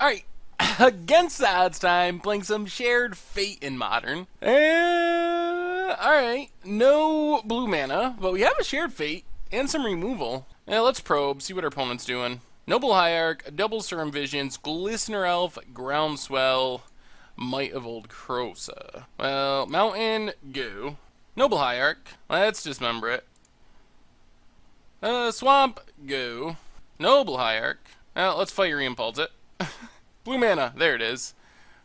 Alright, against the odds time, playing some Shared Fate in Modern. Alright, no blue mana, but we have a Shared Fate and some removal. Let's probe, see what our opponent's doing. Noble Hierarch, Double Serum Visions, Glistener Elf, Groundswell, Might of Old Krosa. Well, Mountain, go. Noble Hierarch, let's dismember it. Swamp, go. Noble Hierarch, well, let's Fiery Impulse it. Blue mana, there it is.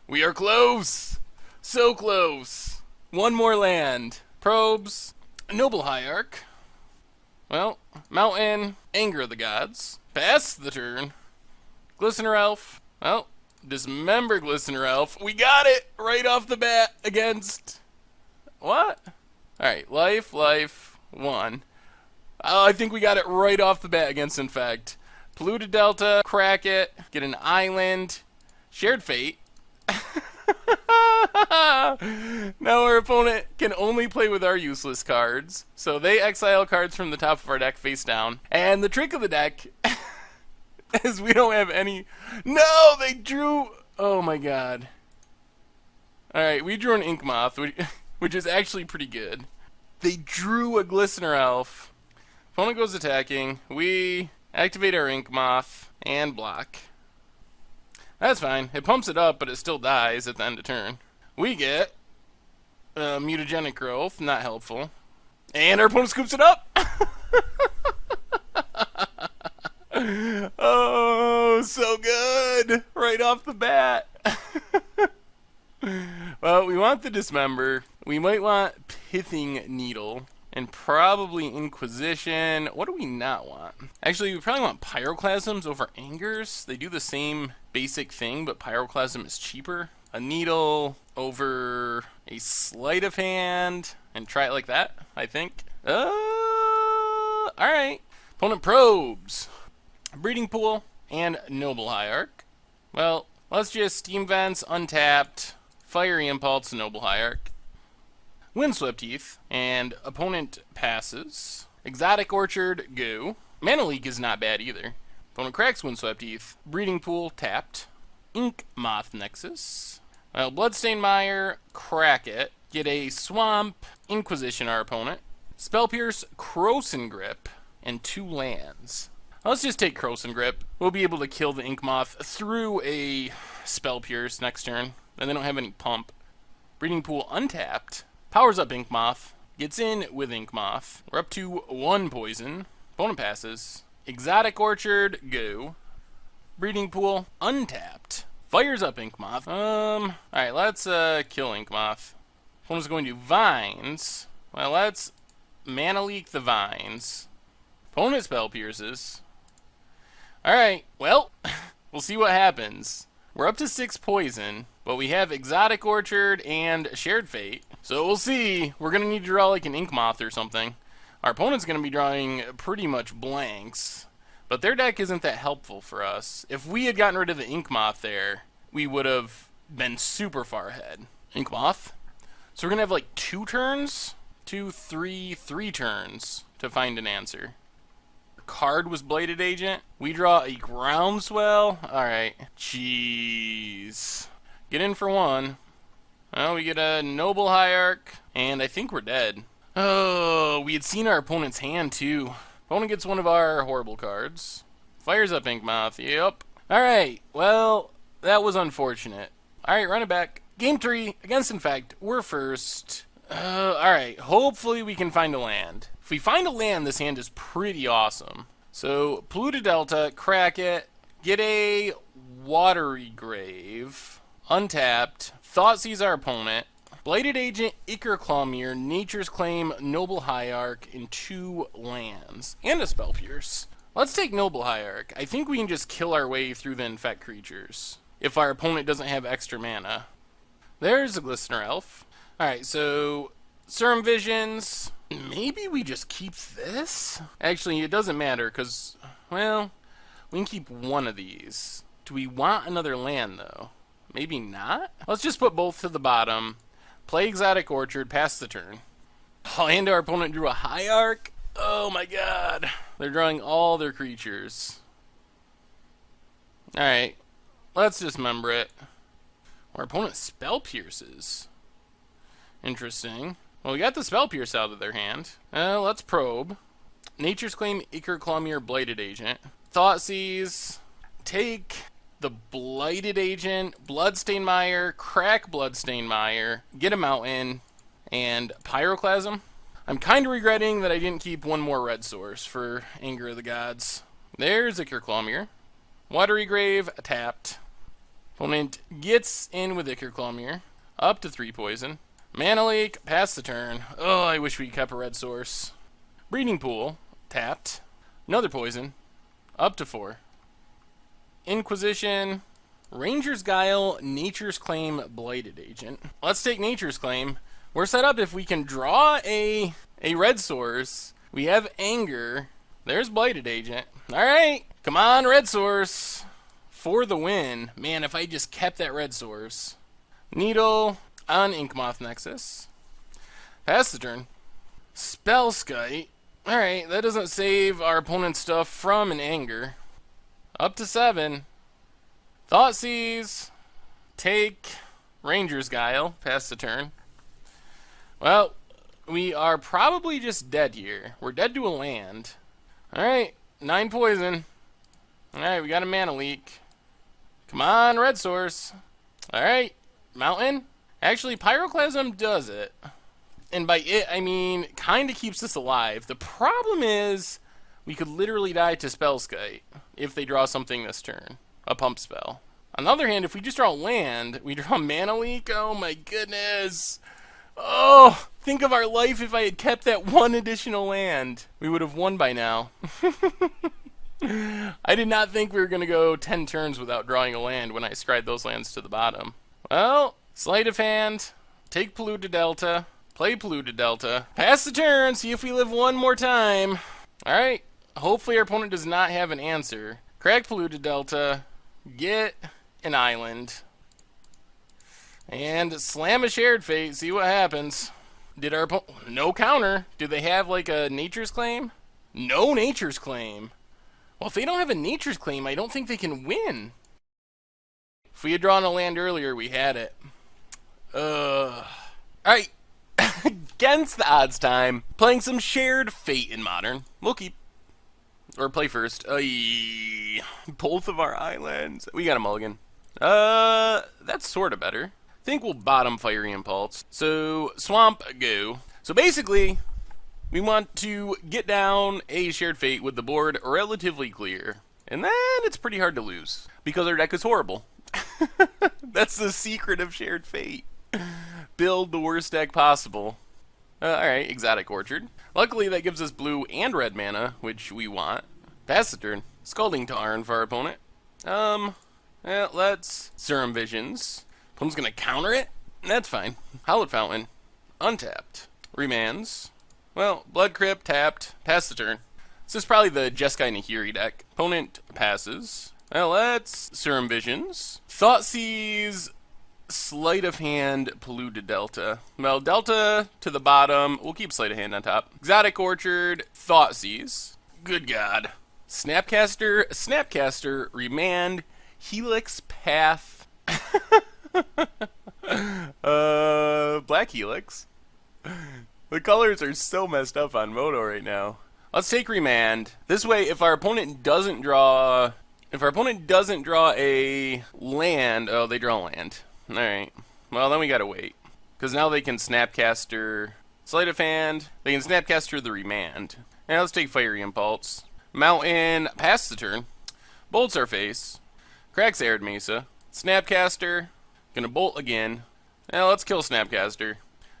We are close! So close! One more land. Probes, Noble Hierarch. Well, Mountain, Anger of the Gods. Pass the turn. Glistener Elf. Well, dismember Glistener Elf. We got it right off the bat against... What? Alright, life, 1. I think we got it right off the bat against Infect. Polluted Delta, crack it, get an island, Shared Fate. Now our opponent can only play with our useless cards. So they exile cards from the top of our deck face down. And the trick of the deck is we don't have any... No, they drew... Oh my god. Alright, we drew an Ink Moth, which is actually pretty good. They drew a Glistener Elf. Opponent goes attacking. We activate our Ink Moth and block. That's fine. It pumps it up, but it still dies at the end of turn. We get Mutagenic Growth, not helpful. And our opponent scoops it up! Oh, so good! Right off the bat. Well, we want the Dismember. We might want Pithing Needle. And probably Inquisition. What do we not want? Actually, we probably want Pyroclasms over Angers. They do the same basic thing, but Pyroclasm is cheaper. A Needle over a Sleight of Hand. And try it like that, I think. Alright. Opponent probes. Breeding Pool and Noble Hierarch. Well, let's just Steam Vents, Untapped, Fiery Impulse, Noble Hierarch. Windswept Heath, and opponent passes. Exotic Orchard, go. Mana Leak is not bad either. Opponent cracks Windswept Heath. Breeding Pool, tapped. Ink Moth Nexus. Well, Bloodstained Mire, crack it. Get a Swamp, Inquisition our opponent. Spell Pierce, Krosan Grip, and 2 lands. Let's just take Krosan Grip. We'll be able to kill the Ink Moth through a Spell Pierce next turn. And they don't have any pump. Breeding Pool, untapped. Powers up Ink Moth, gets in with Ink Moth. We're up to 1 poison. Opponent passes. Exotic Orchard, go. Breeding Pool, untapped. Fires up Ink Moth. Alright, let's kill Ink Moth. Opponent's going to Vines. Well, let's Mana Leak the Vines. Opponent Spell Pierces. Alright, well, we'll see what happens. We're up to 6 poison, but we have Exotic Orchard and Shared Fate. So we'll see. We're going to need to draw like an Ink Moth or something. Our opponent's going to be drawing pretty much blanks. But their deck isn't that helpful for us. If we had gotten rid of the Ink Moth there, we would have been super far ahead. Ink Moth. So we're going to have like 2 turns? 2, 3 turns to find an answer. Card was Bladed Agent. We draw a Groundswell. Alright. Jeez. Get in for 1. Well, we get a Noble Hierarch, and I think we're dead. Oh, we had seen our opponent's hand, too. Opponent gets one of our horrible cards. Fires up Ink Moth. Yep. Alright, well, that was unfortunate. Alright, run it back. Game 3, against Infect. We're first. Alright, hopefully we can find a land. If we find a land, this hand is pretty awesome. So, Polluted Delta, crack it, get a Watery Grave, untapped, Thoughtseize our opponent, Bladed Agent, Ichor Clawmere, Nature's Claim, Noble Hierarch, and 2 lands, and a Spell Pierce. Let's take Noble Hierarch. I think we can just kill our way through the Infect creatures, if our opponent doesn't have extra mana. There's a Glistener Elf. Alright, so Serum Visions. Maybe we just keep this? Actually, it doesn't matter, because, well, we can keep one of these. Do we want another land, though? Maybe not? Let's just put both to the bottom. Play Exotic Orchard, pass the turn. Oh, and our opponent drew a Hierarch? Oh my god. They're drawing all their creatures. Alright. let's dismember it. Our opponent spell pierces. Interesting. Well, we got the spell pierce out of their hand. Let's probe. Nature's Claim, Ichor Clawmere, Blighted Agent. Thoughtseize. Take the Blighted Agent, Bloodstained Mire, crack Bloodstained Mire, get a Mountain, and Pyroclasm. I'm kind of regretting that I didn't keep one more red source for Anger of the Gods. There's Ichor Clawmere. Watery Grave, tapped. Opponent gets in with Ichor Clawmere. Up to 3 poison. Mana Leak, pass the turn. Oh, I wish we kept a red source. Breeding Pool, tapped. Another poison. Up to 4. Inquisition. Ranger's Guile, Nature's Claim, Blighted Agent. Let's take Nature's Claim. We're set up if we can draw a red source. We have Anger. There's Blighted Agent. Alright, come on, red source. For the win. Man, if I just kept that red source. Needle on Inkmoth Nexus. Pass the turn. Spellskite. Alright, that doesn't save our opponent's stuff from an Anger. Up to 7. Thoughtseize. Take Ranger's Guile. Pass the turn. Well, we are probably just dead here. We're dead to a land. Alright, 9 poison. Alright, we got a Mana Leak. Come on, red source. Alright, Mountain. Actually, Pyroclasm does it. And by it, I mean, kind of keeps us alive. The problem is, we could literally die to Spellskite if they draw something this turn. A pump spell. On the other hand, if we just draw land, we draw Mana Leak. Oh my goodness. Oh, think of our life if I had kept that one additional land. We would have won by now. I did not think we were going to go 10 turns without drawing a land when I scryed those lands to the bottom. Well, sleight of hand, take Polluted Delta, play Polluted Delta, pass the turn, see if we live one more time. Alright, hopefully our opponent does not have an answer. Crack Polluted Delta, get an island, and slam a Shared Fate, see what happens. Did our opponent... No counter. Do they have like a Nature's Claim? No Nature's Claim. Well, if they don't have a Nature's Claim, I don't think they can win. If we had drawn a land earlier, we had it. Alright. Against the odds time. Playing some Shared Fate in Modern. We'll keep. Or play first. Both of our islands. We got a mulligan. That's sort of better. I think we'll bottom Fiery Impulse. So, Swamp, go. So basically, we want to get down a Shared Fate with the board relatively clear. And then it's pretty hard to lose. Because our deck is horrible. That's the secret of Shared Fate. Build the worst deck possible. Alright, Exotic Orchard. Luckily that gives us blue and red mana, which we want. Pass the turn. Scalding Tarn for our opponent. Let's Serum Visions. Opponent's gonna counter it? That's fine. Hallowed Fountain. Untapped. Remands. Well, Blood Crypt, tapped. Pass the turn. This is probably the Jeskai Nahiri deck. Opponent passes. Well, let's Serum Visions. Thoughtseize. Sleight of Hand, Polluted Delta. Well, Delta to the bottom. We'll keep Sleight of Hand on top. Exotic Orchard, Thoughtseize. Good God. Snapcaster, Remand, Helix Path. Black Helix. The colors are so messed up on Moto right now. Let's take Remand. This way, if our opponent doesn't draw a land, oh, they draw land. Alright. Well, then we gotta wait. Because now they can Snapcaster Sleight of Hand. They can Snapcaster the Remand. Now let's take Fiery Impulse. Mountain, pass the turn. Bolts our face. Cracks Arid Mesa. Snapcaster. Gonna bolt again. Now let's kill Snapcaster.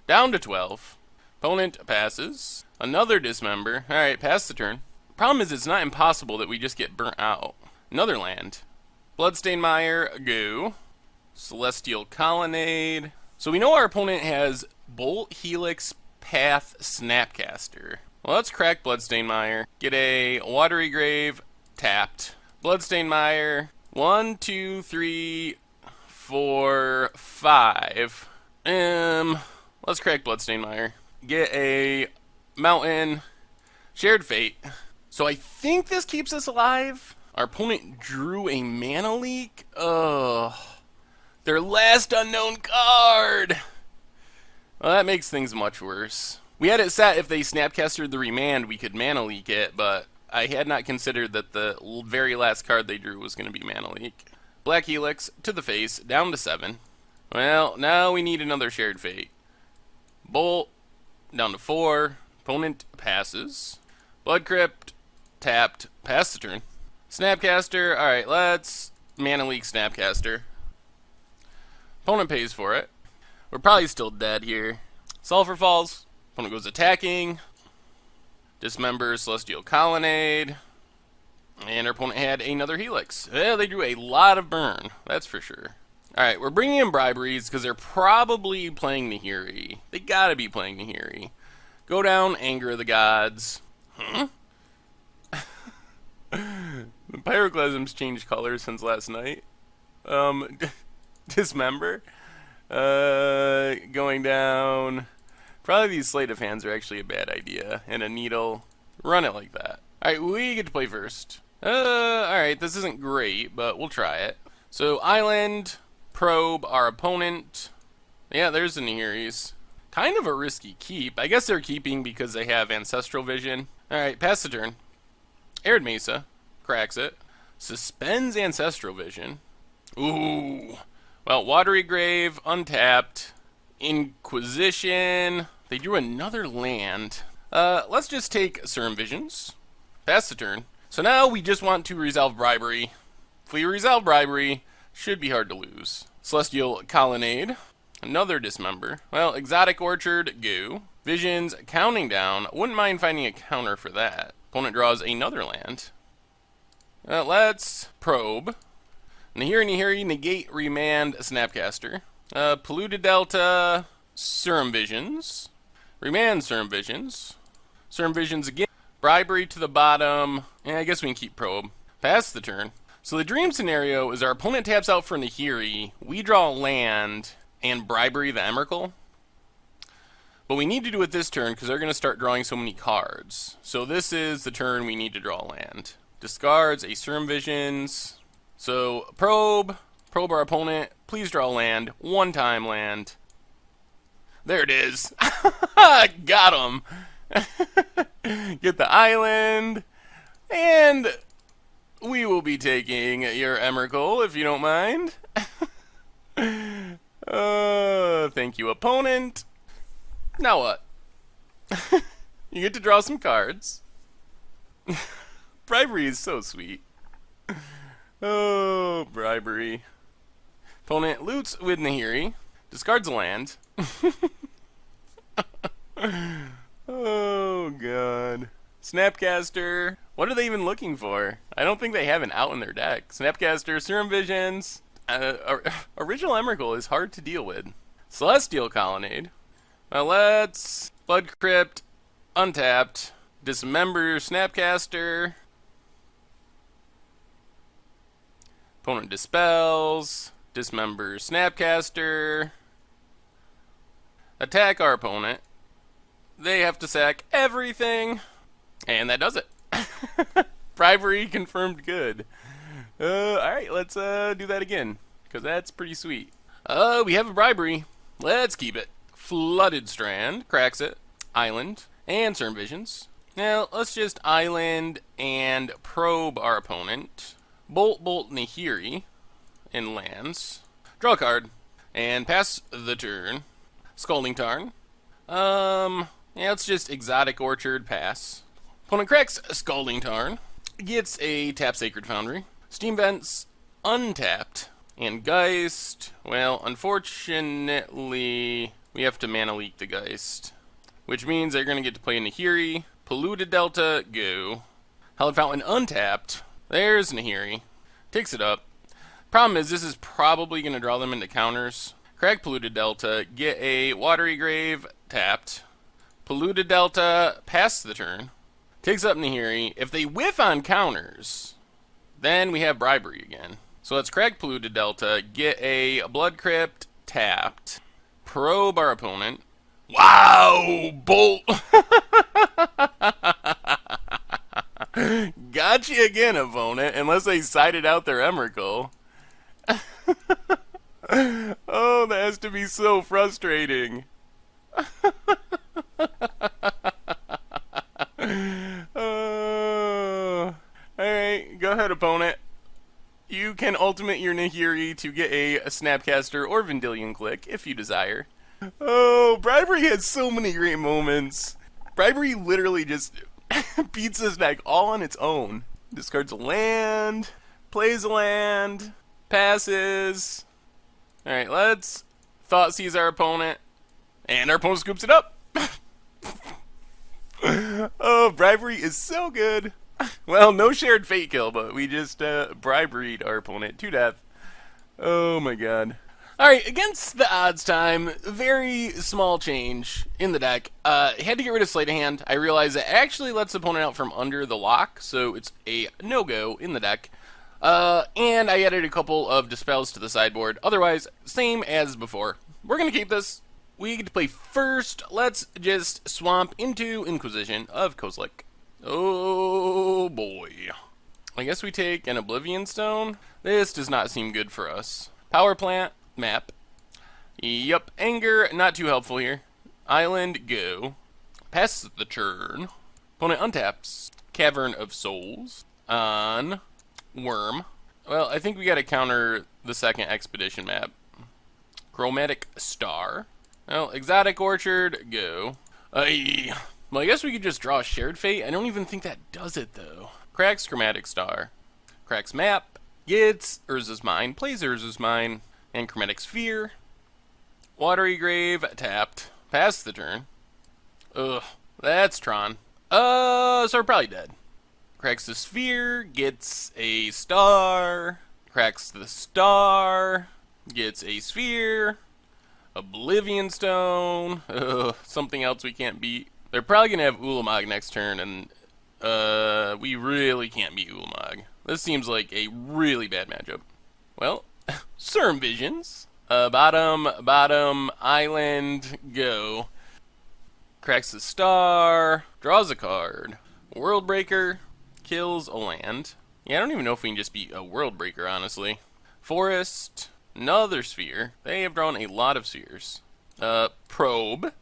Down to 12. Opponent passes. Another Dismember. Alright, pass the turn. Problem is it's not impossible that we just get burnt out. Another land. Bloodstained Mire, go. Celestial Colonnade. So we know our opponent has Bolt, Helix, Path, Snapcaster. Well, let's crack Bloodstained Mire. Get a Watery Grave, tapped. Bloodstained Mire. 1, 2, 3, 4, 5. Let's crack Bloodstained Mire. Get a Mountain. Shared Fate. So I think this keeps us alive. Our opponent drew a mana leak? Ugh. Their last unknown card! Well, that makes things much worse. We had it set if they Snapcastered the Remand, we could mana leak it, but I had not considered that the very last card they drew was going to be mana leak. Black Helix to the face, down to 7. Well, now we need another Shared Fate. Bolt, down to 4. Opponent passes. Blood Crypt, tapped, pass the turn. Snapcaster, alright, let's mana leak Snapcaster. Opponent pays for it. We're probably still dead here. Sulfur Falls. Opponent goes attacking. Dismember Celestial Colonnade. And our opponent had another Helix. Yeah, they drew a lot of burn. That's for sure. Alright, we're bringing in Briberies because they're probably playing Nahiri. They gotta be playing Nahiri. Go down, Anger of the Gods. Huh? The Pyroclasm's changed colors since last night. Dismember. Going down. Probably these Sleight of Hands are actually a bad idea. And a Needle. Run it like that. Alright, we get to play first. Alright, this isn't great, but we'll try it. So, Island, Probe our opponent. Yeah, there's the Nahiris. Kind of a risky keep. I guess they're keeping because they have Ancestral Vision. Alright, pass the turn. Arid Mesa. Cracks it. Suspends Ancestral Vision. Ooh. Well, Watery Grave, untapped. Inquisition. They drew another land. Let's just take Serum Visions. Pass the turn. So now we just want to resolve Bribery. If we resolve Bribery, should be hard to lose. Celestial Colonnade. Another Dismember. Well, Exotic Orchard, go. Visions, counting down. Wouldn't mind finding a counter for that. Opponent draws another land. Let's probe. Nahiri, negate, remand, Snapcaster. Polluted Delta, Serum Visions. Remand Serum Visions. Serum Visions again. Bribery to the bottom. Yeah, I guess we can keep probe. Pass the turn. So the dream scenario is our opponent taps out for Nahiri, we draw land, and Bribery the Emrakul. But we need to do it this turn because they're going to start drawing so many cards. So this is the turn we need to draw land. Discards a Serum Visions. So probe our opponent, please draw land, one-time land. There it is. Got him. Get the island, and we will be taking your Emrakul if you don't mind. Thank you, opponent. Now what? You get to draw some cards. Bribery is so sweet. Oh, Bribery. Opponent loots with Nahiri. Discards a land. Oh, God. Snapcaster. What are they even looking for? I don't think they have an out in their deck. Snapcaster, Serum Visions. Original Emrakul is hard to deal with. Celestial Colonnade. Let's Blood Crypt, untapped, Dismember Snapcaster. Opponent dispels, Dismember Snapcaster. Attack our opponent. They have to sack everything. And that does it. Bribery confirmed good. Alright, let's do that again. Because that's pretty sweet. We have a Bribery. Let's keep it. Flooded Strand. Cracks it. Island. And Serum Visions. Now, let's just Island and probe our opponent. Bolt Nahiri. In lands. Draw a card. And pass the turn. Scalding Tarn. Yeah, let's just Exotic Orchard, pass. Opponent cracks Scalding Tarn. Gets a tap Sacred Foundry. Steam Vents, untapped. And Geist, well, unfortunately, we have to mana leak the Geist. Which means they're going to get to play Nahiri. Polluted Delta, go. Hallowed Fountain, untapped. There's Nahiri. Takes it up. Problem is, this is probably going to draw them into counters. Crack Polluted Delta, get a Watery Grave, tapped. Polluted Delta, pass the turn. Takes up Nahiri. If they whiff on counters, then we have Bribery again. So let's crack Polluted Delta, get a Blood Crypt, tapped. Probe our opponent. Wow! Bolt! Gotcha again, opponent, unless they sided out their Emrakul. Oh, that has to be so frustrating. Alright, go ahead, opponent. You can ultimate your Nahiri to get a Snapcaster or Vendilion Click if you desire. Oh, Bribery has so many great moments. Bribery literally just beats this deck all on its own. Discards a land, plays a land, passes. Alright, let's Thoughtseize our opponent, and our opponent scoops it up. Oh, Bribery is so good. Well, no shared fate kill, but we just briberied our opponent to death. Oh my god. Alright, against the odds time, very small change in the deck. Had to get rid of Sleight of Hand. I realized that actually lets the opponent out from under the lock, so it's a no-go in the deck. And I added a couple of Dispels to the sideboard. Otherwise, same as before. We're going to keep this. We get to play first. Let's just swamp into Inquisition of Kozilek. Oh boy. I guess we take an Oblivion Stone. This does not seem good for us. Power Plant, map. Yup, Anger, not too helpful here. Island, go. Pass the turn. Opponent untaps. Cavern of Souls. On Worm. Well, I think we gotta counter the second Expedition map. Chromatic Star. Well, Exotic Orchard, go. Well, I guess we could just draw a Shared Fate. I don't even think that does it, though. Cracks Chromatic Star. Cracks Map. Gets Urza's Mine. Plays Urza's Mine. And Chromatic Sphere. Watery Grave. Tapped. Pass the turn. Ugh. That's Tron. So we're probably dead. Cracks the Sphere. Gets a Star. Cracks the Star. Gets a Sphere. Oblivion Stone. Ugh. Something else we can't beat. They're probably going to have Ulamog next turn, and we really can't beat Ulamog. This seems like a really bad matchup. Well, Serum Visions. Bottom, Island, go. Cracks the Star, draws a card. World Breaker, kills a land. Yeah, I don't even know if we can just beat a World Breaker, honestly. Forest, another Sphere. They have drawn a lot of spheres. Probe.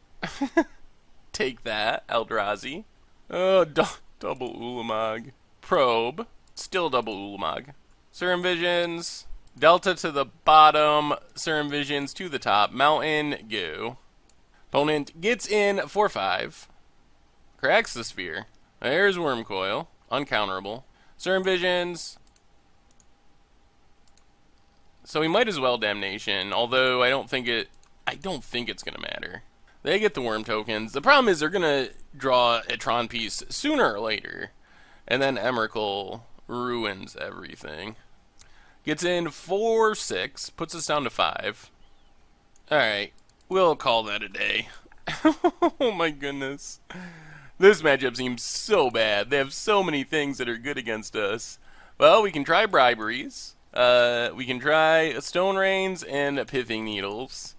Take that, Eldrazi. Double Ulamog. Probe. Still double Ulamog. Serum Visions. Delta to the bottom. Serum Visions to the top. Mountain, go. Opponent gets in for 5. Cracks the Sphere. There's Wormcoil. Uncounterable. Serum Visions. So we might as well Damnation, although I don't think it's gonna matter. They get the worm tokens. The problem is they're going to draw a Tron piece sooner or later. And then Emrakul ruins everything. Gets in 4-6. Puts us down to 5. Alright. We'll call that a day. Oh my goodness. This matchup seems so bad. They have so many things that are good against us. Well, we can try Briberies. We can try Stone Rains and Pithing Needles.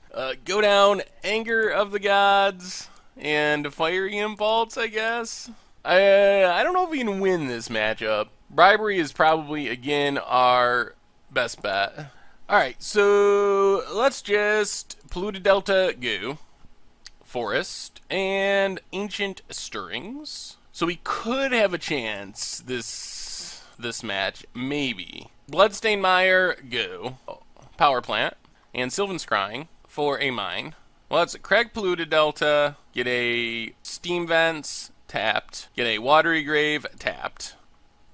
Go down Anger of the Gods and Fiery Impulse, I guess. I don't know if we can win this matchup. Bribery is probably, again, our best bet. Alright, so let's just Polluted Delta, go. Forest, and Ancient Stirrings. So we could have a chance this match, maybe. Bloodstained Mire, go. Power Plant, and Sylvan Scrying. For a mine. Well, let's crack Polluted Delta, get a Steam Vents, tapped, get a Watery Grave, tapped.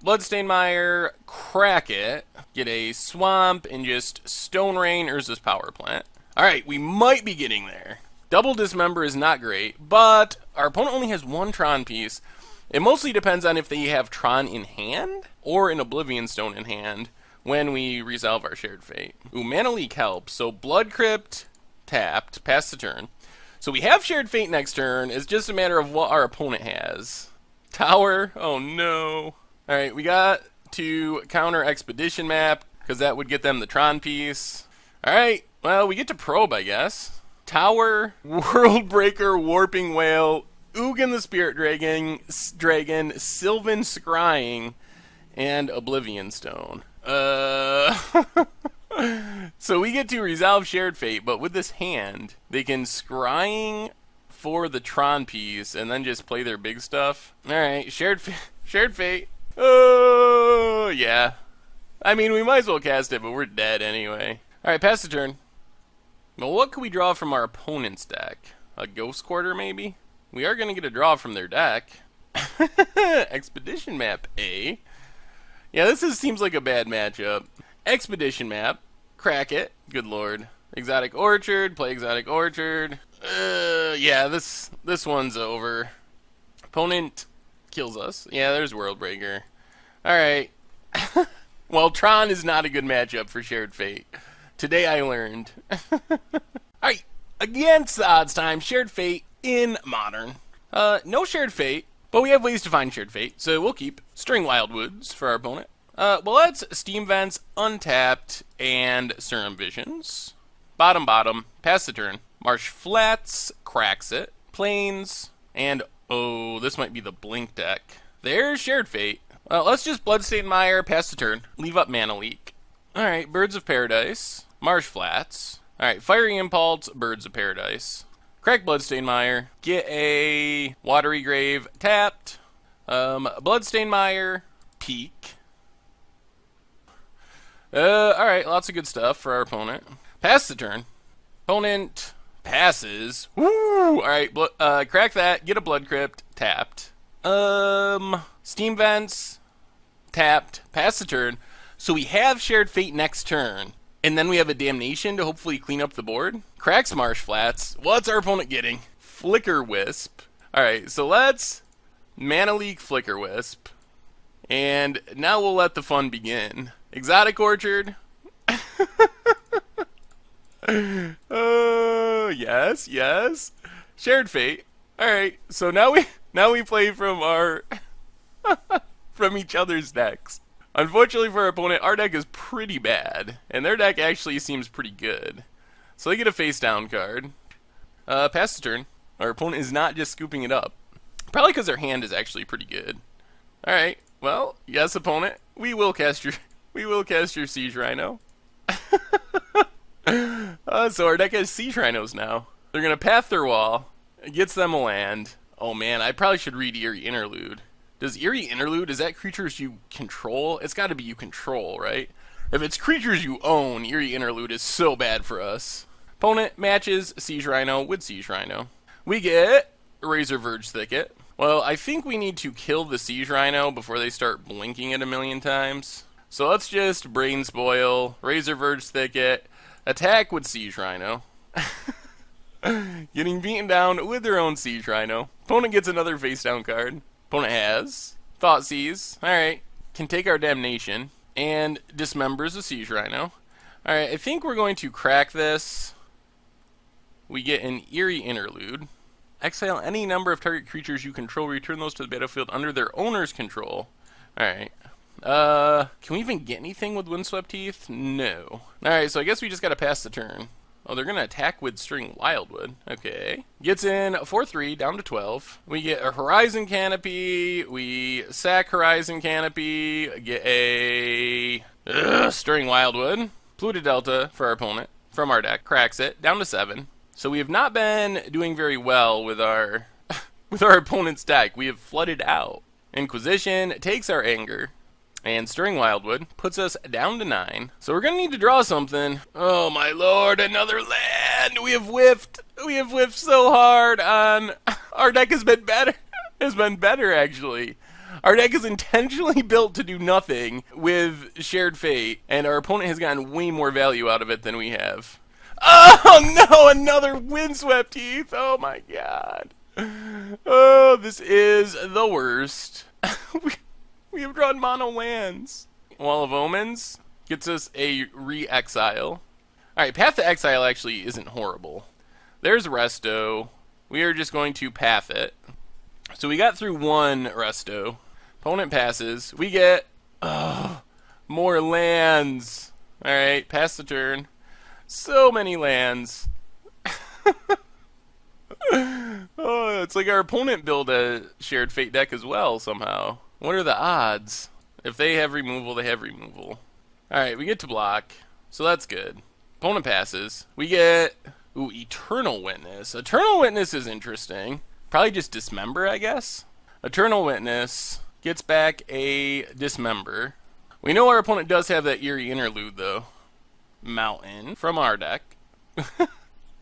Bloodstained Mire, crack it, get a Swamp, and just Stone Rain Urza's Power Plant. Alright, we might be getting there. Double Dismember is not great, but our opponent only has one Tron piece. It mostly depends on if they have Tron in hand, or an Oblivion Stone in hand, when we resolve our Shared Fate. Ooh, Mana Leak helps, so Blood Crypt, tapped, pass the turn. So we have Shared Fate next turn. It's just a matter of what our opponent has. Tower, oh no. Alright, we got to counter Expedition map, because that would get them the Tron piece. Alright, well, we get to Probe, I guess. Tower, World Breaker, Warping Whale, Ugin the Spirit Dragon, Sylvan Scrying, and Oblivion Stone. So we get to resolve Shared Fate, but with this hand, they can Scrying for the Tron piece and then just play their big stuff. Alright, Shared Fate. Oh, yeah. I mean, we might as well cast it, but we're dead anyway. Alright, pass the turn. Well, what could we draw from our opponent's deck? A Ghost Quarter, maybe? We are going to get a draw from their deck. Expedition Map A. Yeah, this seems like a bad matchup. Expedition Map. Crack it. Good lord. Exotic Orchard. Play Exotic Orchard. Yeah, this one's over. Opponent kills us. Yeah, there's Worldbreaker. Alright. Well, Tron is not a good matchup for Shared Fate. Today I learned. Alright, against the odds time, Shared Fate in Modern. No Shared Fate, but we have ways to find Shared Fate, so we'll keep String Wildwoods for our opponent. Well, that's Steam Vents, Untapped, and Serum Visions. Bottom, pass the turn. Marsh Flats, cracks it. Plains, and oh, this might be the Blink deck. There's Shared Fate. Let's just Bloodstained Mire, pass the turn. Leave up Mana Leak. Alright, Birds of Paradise. Marsh Flats. Alright, Fiery Impulse, Birds of Paradise. Crack Bloodstained Mire. Get a Watery Grave tapped. Bloodstained Mire. Peak. Alright, lots of good stuff for our opponent. Pass the turn. Opponent passes. Woo! Alright, crack that. Get a Blood Crypt. Tapped. Steam Vents. Tapped. Pass the turn. So we have Shared Fate next turn. And then we have a Damnation to hopefully clean up the board. Cracks Marsh Flats. What's our opponent getting? Flicker Wisp. Alright, so let's Mana Leak Flicker Wisp. And now we'll let the fun begin. Exotic Orchard. Yes. Shared Fate. Alright, so now we play from our from each other's decks. Unfortunately for our opponent, our deck is pretty bad, and their deck actually seems pretty good. So they get a face down card. Pass the turn. Our opponent is not just scooping it up. Probably because their hand is actually pretty good. Alright, well, yes opponent, we will cast your Siege Rhino. So our deck has Siege Rhinos now. They're gonna path their wall. It gets them a land. Oh man, I probably should read Eerie Interlude. Does Eerie Interlude, is that creatures you control? It's gotta be you control, right? If it's creatures you own, Eerie Interlude is so bad for us. Opponent matches Siege Rhino with Siege Rhino. We get Razor Verge Thicket. Well, I think we need to kill the Siege Rhino before they start blinking it a million times. So let's just Brain Spoil, Razor Verge Thicket, attack with Siege Rhino. Getting beaten down with their own Siege Rhino. Opponent gets another face down card. Opponent has Thoughtseize. Alright. Can take our Damnation. And dismembers the Siege Rhino. Alright, I think we're going to crack this. We get an Eerie Interlude. Exile any number of target creatures you control. Return those to the battlefield under their owner's control. Alright. Can we even get anything with Windswept Teeth? No. Alright, so I guess we just gotta pass the turn. Oh, they're gonna attack with String Wildwood. Okay. Gets in 4-3, down to 12. We get a Horizon Canopy. We sack Horizon Canopy. Get a String Wildwood. Pluto Delta for our opponent. From our deck. Cracks it. Down to 7. So we have not been doing very well with our with our opponent's deck. We have flooded out. Inquisition takes our anger. And Stirring Wildwood puts us down to 9. So we're going to need to draw something. Oh my lord, another land! We have whiffed! We have whiffed so hard on... Our deck has been better. Has been better, actually. Our deck is intentionally built to do nothing with Shared Fate. And our opponent has gotten way more value out of it than we have. Oh no, another Windswept Teeth! Oh my god. Oh, this is the worst. We have drawn mono lands. Wall of Omens gets us a re-exile. Alright, Path to Exile actually isn't horrible. There's Resto. We are just going to path it. So we got through one Resto. Opponent passes. We get more lands. Alright, pass the turn. So many lands. Oh, it's like our opponent built a Shared Fate deck as well somehow. What are the odds? If they have removal, they have removal. Alright, we get to block, so that's good. Opponent passes. We get... Ooh, Eternal Witness. Eternal Witness is interesting. Probably just Dismember, I guess. Eternal Witness gets back a Dismember. We know our opponent does have that Eerie Interlude, though. Mountain from our deck.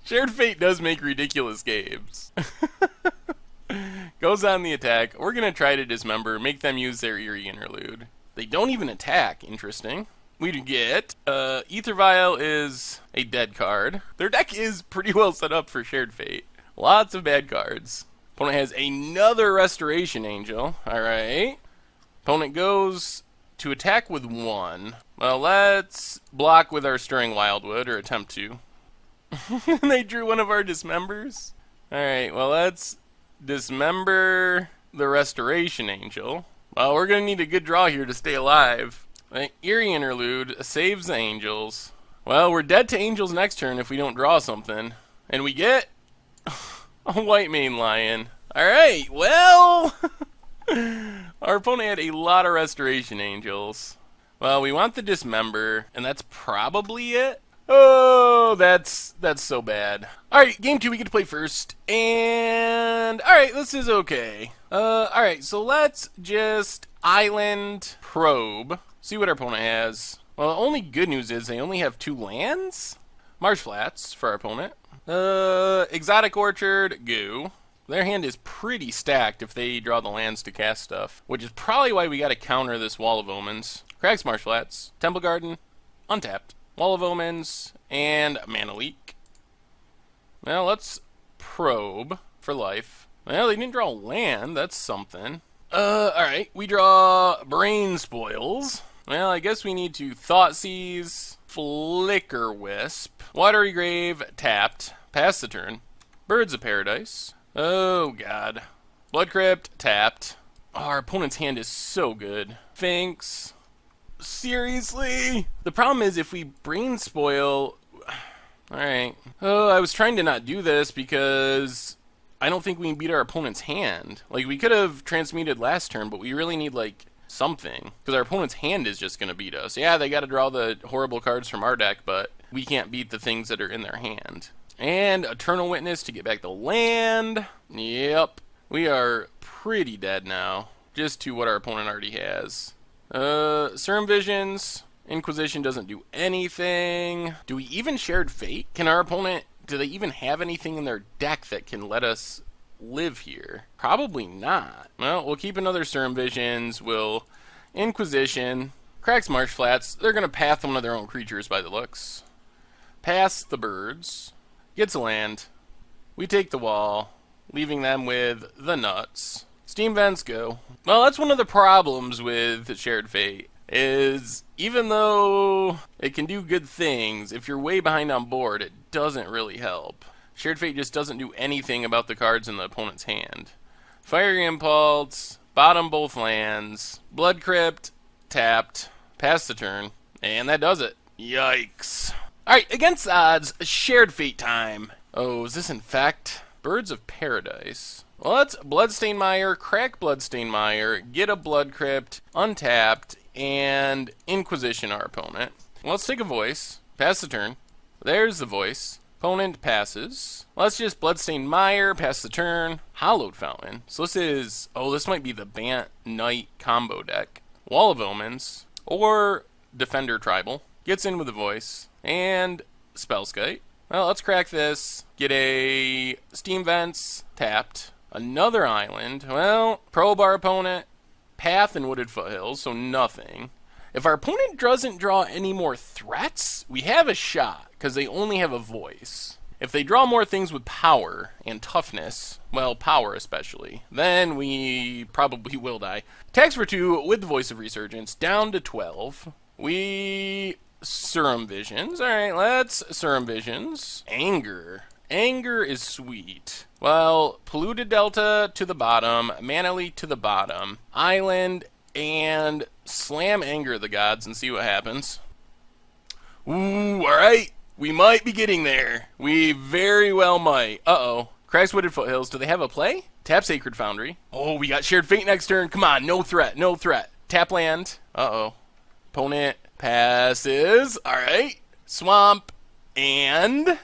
Shared Fate does make ridiculous games. Goes on the attack. We're going to try to Dismember, make them use their Eerie Interlude. They don't even attack. Interesting. We get Ether Vial is a dead card. Their deck is pretty well set up for Shared Fate. Lots of bad cards. Opponent has another Restoration Angel. Alright. Opponent goes to attack with 1. Well, let's block with our Stirring Wildwood, or attempt to. They drew one of our Dismembers. Alright, well, let's Dismember the Restoration Angel. Well, we're going to need a good draw here to stay alive. Eerie Interlude saves the Angels. Well, we're dead to Angels next turn if we don't draw something. And we get a White Mane Lion. Alright, well... Our opponent had a lot of Restoration Angels. Well, we want the Dismember, and that's probably it. Oh, that's so bad. Alright, game 2 we get to play first. And... Alright, this is okay. Alright, so let's just Island Probe. See what our opponent has. Well, the only good news is they only have 2 lands. Marsh Flats for our opponent. Exotic Orchard, Goo. Their hand is pretty stacked if they draw the lands to cast stuff, which is probably why we gotta counter this Wall of Omens. Crags Marsh Flats, Temple Garden, untapped. Wall of Omens, and Mana Leak. Well, let's Probe for life. Well, they didn't draw land, that's something. Alright, we draw Brain Spoils. Well, I guess we need to Thoughtseize, Flicker Wisp, Watery Grave, tapped, pass the turn. Birds of Paradise. Oh, God. Blood Crypt, tapped. Oh, our opponent's hand is so good. Sphinx. Seriously? The problem is if we Brain Spoil... Alright. Oh, I was trying to not do this because I don't think we can beat our opponent's hand. Like, we could have transmuted last turn, but we really need, like, something. Because our opponent's hand is just going to beat us. Yeah, they got to draw the horrible cards from our deck, but we can't beat the things that are in their hand. And Eternal Witness to get back the land. Yep. We are pretty dead now. Just to what our opponent already has. Serum Visions. Inquisition doesn't do anything. Do we even Shared Fate? Can our opponent... Do they even have anything in their deck that can let us live here? Probably not. Well, we'll keep another Serum Visions. We'll Inquisition. Cracks Marsh Flats. They're going to path one of their own creatures by the looks. Pass the birds. Gets a land. We take the wall, leaving them with the nuts. Steam Vents go. Well, that's one of the problems with Shared Fate, is even though it can do good things, if you're way behind on board, it doesn't really help. Shared Fate just doesn't do anything about the cards in the opponent's hand. Fiery Impulse, bottom both lands, Blood Crypt, tapped, pass the turn, and that does it. Yikes. Alright, against odds, Shared Fate time. Oh, is this Infect? Birds of Paradise. Well, let's Bloodstain Mire, crack Bloodstain Mire, get a Blood Crypt, untapped, and Inquisition our opponent. Well, let's take a voice, pass the turn. There's the voice. Opponent passes. Let's just Bloodstain Mire, pass the turn. Hallowed Fountain. So this is... Oh, this might be the Bant Knight combo deck. Wall of Omens. Or Defender Tribal. Gets in with a voice. And Spellskite. Well, let's crack this. Get a Steam Vents. Tapped. Another island. Well, probe our opponent. Path and Wooded Foothills, so nothing. If our opponent doesn't draw any more threats, we have a shot, because they only have a voice. If they draw more things with power and toughness, well, power especially, then we probably will die. Attacks for 2 with the Voice of Resurgence, down to 12. We... Serum Visions. Alright, let's Serum Visions. Anger. Anger is sweet. Well, Polluted Delta to the bottom, Mana Leak to the bottom, Island, and slam Anger of the Gods and see what happens. Ooh, alright. We might be getting there. We very well might. Uh-oh. Cracks Wooded Foothills. Do they have a play? Tap Sacred Foundry. Oh, we got Shared Fate next turn. Come on, no threat, no threat. Tap land. Uh-oh. Opponent passes. All right. Swamp. And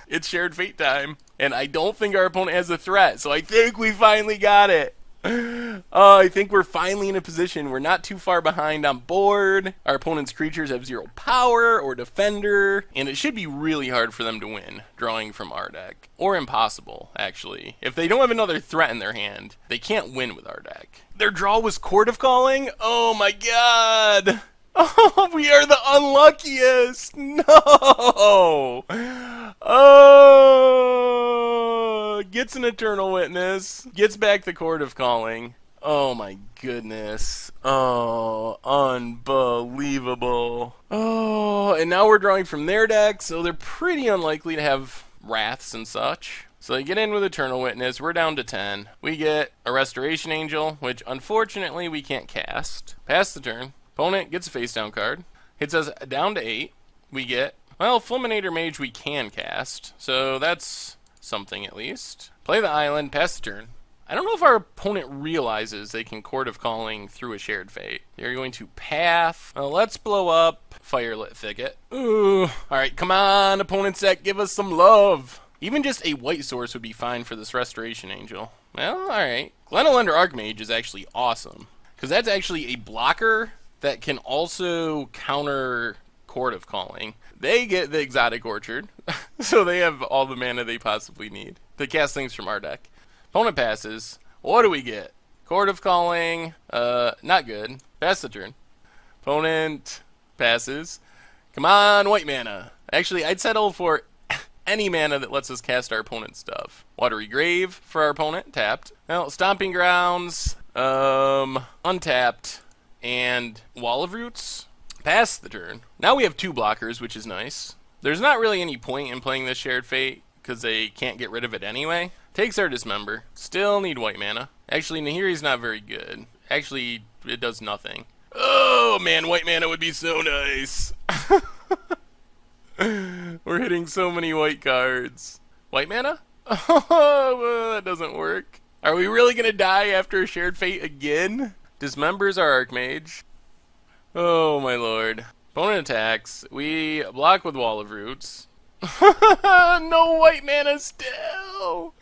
it's Shared Fate time. And I don't think our opponent has a threat, so I think we finally got it. I think we're finally in a position. We're not too far behind on board. Our opponent's creatures have 0 power or defender, and it should be really hard for them to win, drawing from our deck. Or impossible, actually. If they don't have another threat in their hand, they can't win with our deck. Their draw was Court of Calling? Oh my god! Oh, we are the unluckiest! No! Oh! Gets an Eternal Witness. Gets back the Court of Calling. Oh my goodness. Oh, unbelievable. Oh, and now we're drawing from their deck, so they're pretty unlikely to have Wraths and such. So they get in with Eternal Witness. We're down to 10. We get a Restoration Angel, which unfortunately we can't cast. Pass the turn. Opponent gets a face down card. Hits us down to 8. We get, well, Fulminator Mage we can cast, so that's something at least. Play the island, pass the turn. I don't know if our opponent realizes they can Court of Calling through a Shared Fate. They're going to path. Let's blow up Firelit Thicket. Ooh. Alright, come on, opponent's deck, give us some love. Even just a white source would be fine for this Restoration Angel. Well, alright. Glenelender Archmage is actually awesome, because that's actually a blocker that can also counter Court of Calling. They get the Exotic Orchard, so they have all the mana they possibly need to cast things from our deck. Opponent passes. What do we get? Court of Calling. Not good. Pass the turn. Opponent passes. Come on, white mana. Actually, I'd settle for any mana that lets us cast our opponent's stuff. Watery Grave for our opponent, tapped. Well, Stomping Grounds, untapped, and Wall of Roots. Pass the turn. Now we have 2 blockers, which is nice. There's not really any point in playing this Shared Fate, because they can't get rid of it anyway. Takes our Dismember. Still need white mana. Actually, Nahiri's not very good. Actually, it does nothing. Oh, man, white mana would be so nice. We're hitting so many white cards. White mana? Oh, well, that doesn't work. Are we really going to die after a Shared Fate again? Dismembers our Archmage. Oh, my lord. Opponent attacks. We block with Wall of Roots. No white mana still!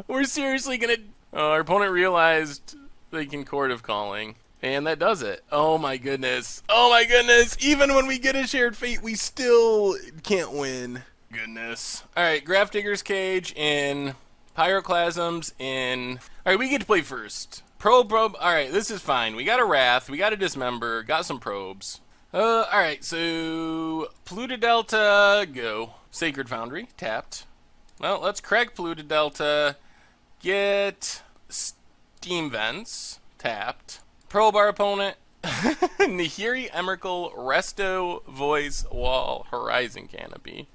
We're seriously gonna... our opponent realized they can Court of Calling. And that does it. Oh my goodness. Oh my goodness! Even when we get a Shared Fate, we still can't win. Goodness. Alright, Grafdigger's Cage in... Pyroclasms in... Alright, we get to play first. Probe. Alright, this is fine. We got a Wrath, we got a Dismember, got some probes. Alright, so... Polluted Delta, go. Sacred Foundry, tapped. Well, let's crack Polluted Delta. Get Steam Vents, tapped. Probe our opponent. Nahiri, Emrakul, Resto, Voice, Wall, Horizon Canopy.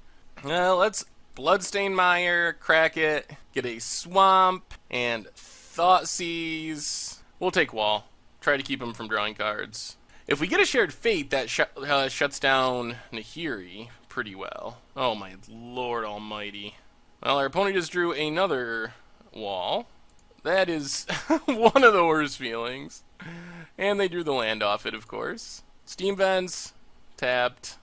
Let's Bloodstain Mire, crack it. Get a Swamp, and Thoughtseize. We'll take Wall. Try to keep him from drawing cards. If we get a Shared Fate, that shuts down Nahiri pretty well. Oh my lord almighty. Well, our opponent just drew another Wall. That is one of the worst feelings. And they drew the land off it, of course. Steam Vents, tapped.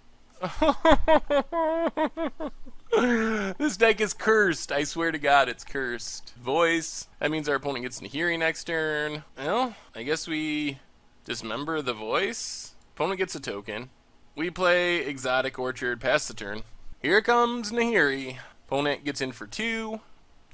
This deck is cursed. I swear to God, it's cursed. Voice. That means our opponent gets Nahiri next turn. Well, I guess we Dismember the Voice. Opponent gets a token. We play Exotic Orchard, pass the turn. Here comes Nahiri. Opponent gets in for 2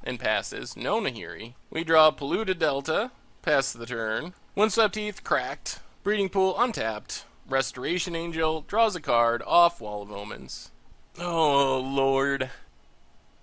and passes. No Nahiri. We draw Polluted Delta, pass the turn. Windswept Heath, cracked. Breeding Pool, untapped. Restoration Angel, draws a card off Wall of Omens. Oh, lord.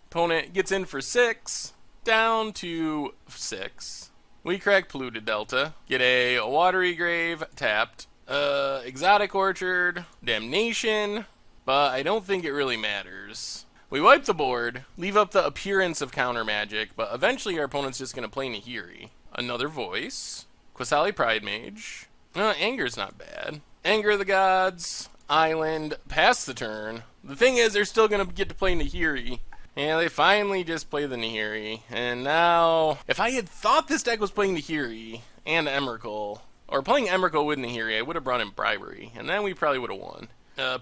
Opponent gets in for 6, down to 6. We crack Polluted Delta, get a Watery Grave, tapped. Exotic Orchard, Damnation, but I don't think it really matters. We wipe the board, leave up the appearance of counter magic, but eventually our opponent's just going to play Nahiri. Another Voice, Qasali Pridemage. Anger's not bad. Anger of the Gods, Island, pass the turn. The thing is, they're still going to get to play Nahiri, Yeah, they finally just play the Nahiri. And now, if I had thought this deck was playing Nahiri and Emrakul, or playing Emrakul with Nahiri, I would have brought in Bribery, and then we probably would have won.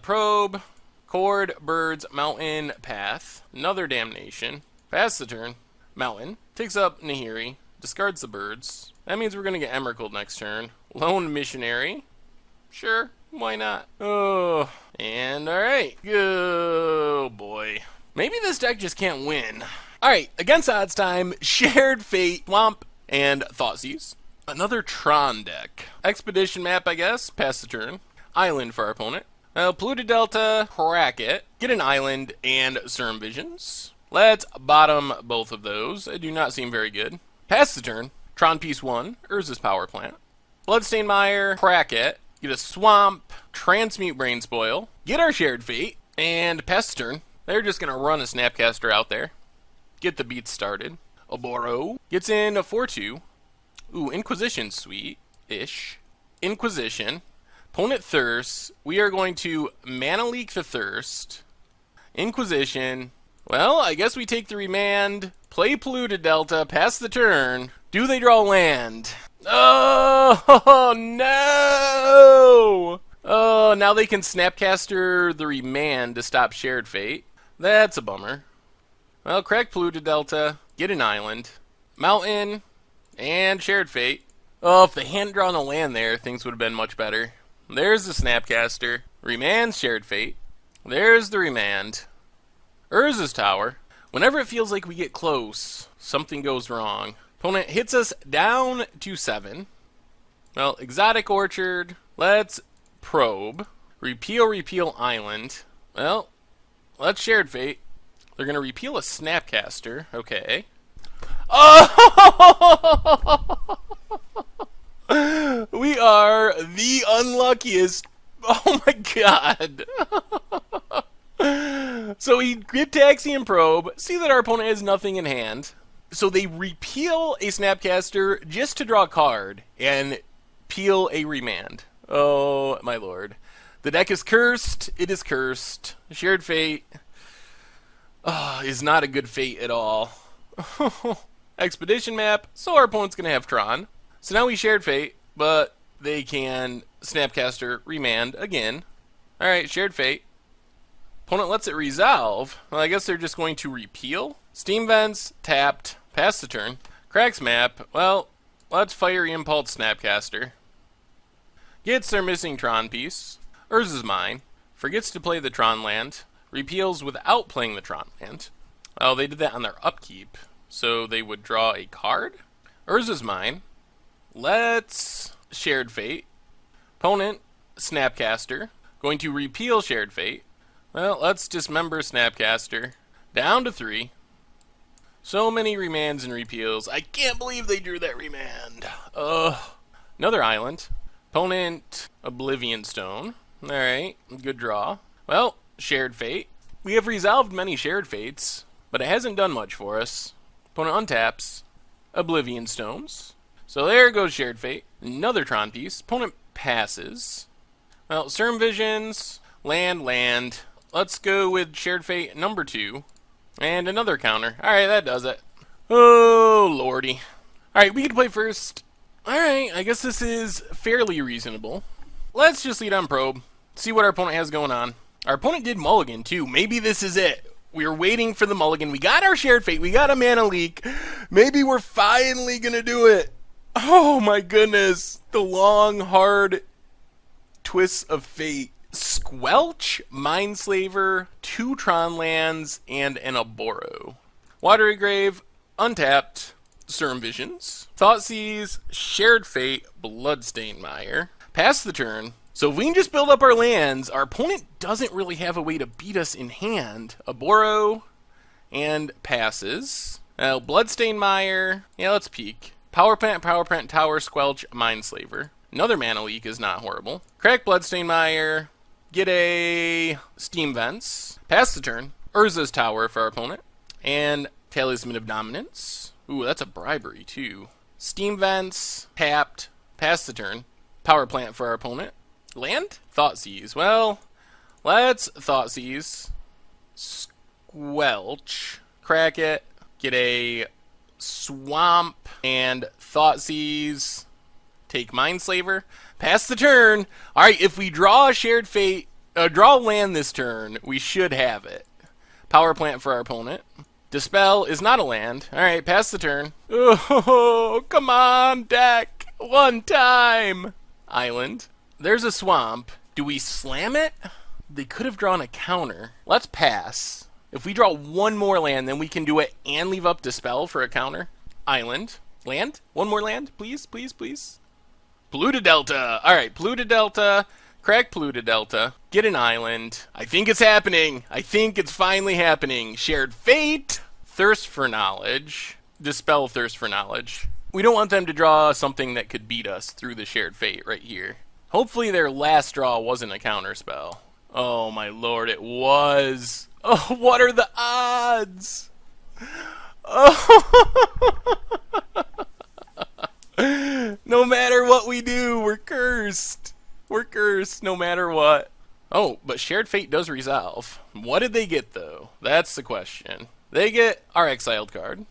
Probe, Cord, Birds, Mountain, Path, another Damnation, pass the turn, Mountain, takes up Nahiri, discards the Birds. That means we're going to get Emrakul next turn. Lone Missionary, sure, why not? Oh, and alright, oh boy. Maybe this deck just can't win. Alright, against odds time, Shared Fate, Swamp, and Thoughtseize. Another Tron deck. Expedition map, I guess, pass the turn. Island for our opponent. Polluted Delta, crack it, get an island, and Serum Visions. Let's bottom both of those. They do not seem very good. Pass the turn. Tron Piece 1, Urza's Power Plant. Bloodstained Mire, crack it, get a Swamp, Transmute Brain Spoil, get our Shared Fate, and pass the turn. They're just going to run a Snapcaster out there. Get the beat started. Oboro gets in a 4-2. Ooh, Inquisition, sweet-ish. Inquisition. Opponent Thirst. We are going to Mana Leak the Thirst. Inquisition. Well, I guess we take the Remand. Play Polluted Delta. Pass the turn. Do they draw land? Oh, no! Oh, now they can Snapcaster the Remand to stop Shared Fate. That's a bummer. Well, crack Polluted Delta. Get an island. Mountain. And Shared Fate. Oh, if they hadn't drawn a land there, things would have been much better. There's the Snapcaster. Remand, Shared Fate. There's the Remand. Urza's Tower. Whenever it feels like we get close, something goes wrong. Opponent hits us down to 7. Well, Exotic Orchard. Let's probe. Repeal Island. Well, let's Shared Fate. They're going to repeal a Snapcaster. Okay. Oh! We are the unluckiest. Oh my god. So we get Taxian Probe, see that our opponent has nothing in hand. So they repeal a Snapcaster just to draw a card and peel a Remand. Oh my lord. The deck is cursed. It is cursed. Shared Fate is not a good fate at all. Expedition map, so our opponent's going to have Tron. So now we Shared Fate, but they can Snapcaster Remand again. Alright, Shared Fate. Opponent lets it resolve. Well, I guess they're just going to repeal. Steam Vents, tapped, pass the turn. Cracks map, well, let's Fiery Impulse Snapcaster. Gets their missing Tron piece. Urza's Mine. Forgets to play the Tron land. Repeals without playing the Tron land. Oh, they did that on their upkeep. So they would draw a card. Urza's Mine. Let's Shared Fate. Opponent, Snapcaster. Going to repeal Shared Fate. Well, let's dismember Snapcaster. Down to 3. So many remands and repeals. I can't believe they drew that remand. Another island. Opponent, Oblivion Stone. Alright, good draw. Well, Shared Fate. We have resolved many Shared Fates, but it hasn't done much for us. Opponent untaps. Oblivion Stones. So there goes Shared Fate. Another Tron piece. Opponent passes. Well, Serum Visions. Land. Let's go with Shared Fate number 2. And another counter. Alright, that does it. Oh, lordy. Alright, we can play first. Alright, I guess this is fairly reasonable. Let's just lead on Probe. See what our opponent has going on. Our opponent did mulligan, too. Maybe this is it. We were waiting for the mulligan. We got our Shared Fate. We got a Mana Leak. Maybe we're finally going to do it. Oh, my goodness. The long, hard twists of fate. Squelch, Mindslaver, 2 Tron lands, and an Oboro. Watery Grave, untapped, Serum Visions. Thoughtseize, Shared Fate, Bloodstained Mire. Pass the turn. So if we can just build up our lands, our opponent doesn't really have a way to beat us in hand. Oboro, and passes. Now, Bloodstained Mire. Yeah, let's peek. Power Plant, Tower, Squelch, Mindslaver. Another Mana Leak is not horrible. Crack Bloodstained Mire. Get a Steam Vents. Pass the turn. Urza's Tower for our opponent. And Talisman of Dominance. Ooh, that's a Bribery, too. Steam Vents. Tapped. Pass the turn. Power Plant for our opponent. Land? Thoughtseize. Well, let's Thoughtseize. Squelch. crack it, get a Swamp and Thoughtseize, take Mindslaver, pass the turn. Alright, if we draw a Shared Fate, draw land this turn, we should have it. Power Plant for our opponent. Dispel is not a land. Alright, pass the turn. Oh, come on, deck. One time. Island. There's a Swamp. Do we slam it? They could have drawn a counter. Let's pass. If we draw one more land, then we can do it and leave up Dispel for a counter. Island. Land? One more land, please, please, please. Polluted Delta. Alright, Polluted Delta. Crack Polluted Delta. Get an island. I think it's happening. I think it's finally happening. Shared Fate. Thirst for Knowledge. Dispel Thirst for Knowledge. We don't want them to draw something that could beat us through the Shared Fate right here. Hopefully their last draw wasn't a counter spell. Oh my lord, it was. Oh, what are the odds? Oh. No matter what we do, we're cursed. We're cursed no matter what. Oh, but Shared Fate does resolve. What did they get, though? That's the question. They get our exiled card.